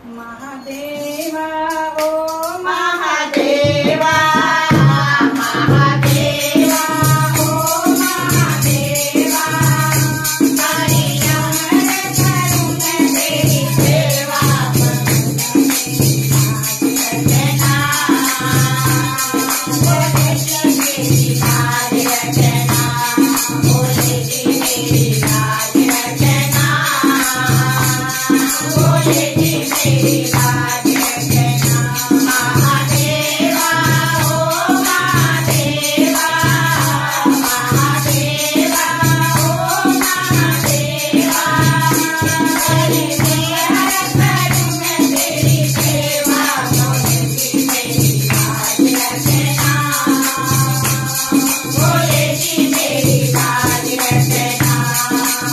महादेवा ओ महादेवा महादेवा ओ महादेवा सारी अमर करूं मैं तेरी सेवा रचना बोले की मेरी लाज रचना बोले की मेरी लाज रचना बोले की मेरी लाज रचना महादेवा ओ महादेवा महादेवा ओ महादेवा हरि हर करूं मैं तेरी सेवा बोले की मेरी लाज रचना बोले की मेरी लाज रचना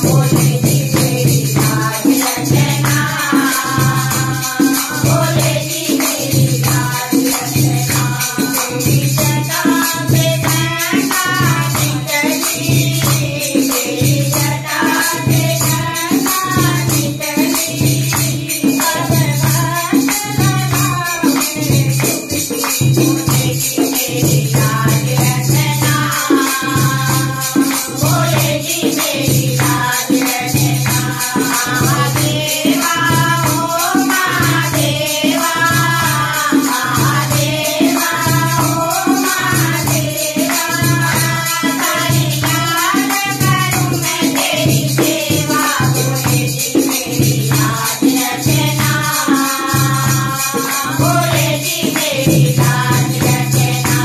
बोले की मेरी लाज रचना बोले की मेरी लाज रचना तेरी जटा से गंगा निकली तेरी जटा से गंगा निकली भगवान बोले की मेरी लाज रचना बोले की मेरी लाज रचना महादेवा ओ महादेवा महादेवा ओ महादेवा हरि याद करूं मैं तेरी सेवा बोले की मेरी लाज रचना बोले की मेरी लाज रचना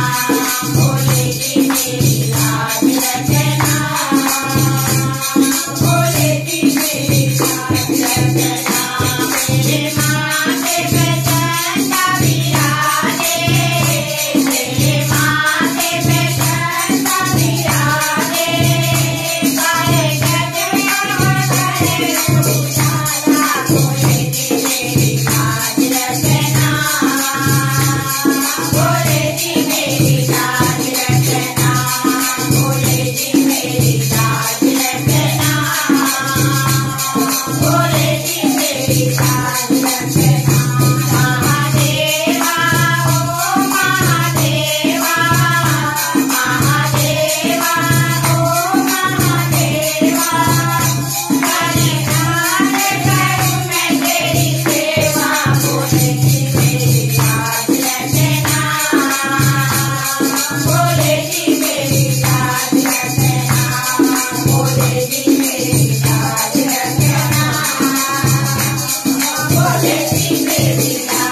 बोले की मेरी लाज रचना बोले की मेरी लाज रचना मेरे माथे पे चंदा विराजे मेरे माथे पे चंदा विराजे सारे जग करे उजाला बोले की मेरी लाज रचना बोले की मेरी लाज रचना बोले की मेरी लाज रचना बोले की मेरी लाज रचना महादेवा ओ महादेवा महादेवा ओ महादेवा हरि नाम करूं मैं तेरी सेवा बोले की मेरी लाज रचना बोले की मेरी लाज रचना बोले की मेरी लाज रचना बोले की मेरी लाज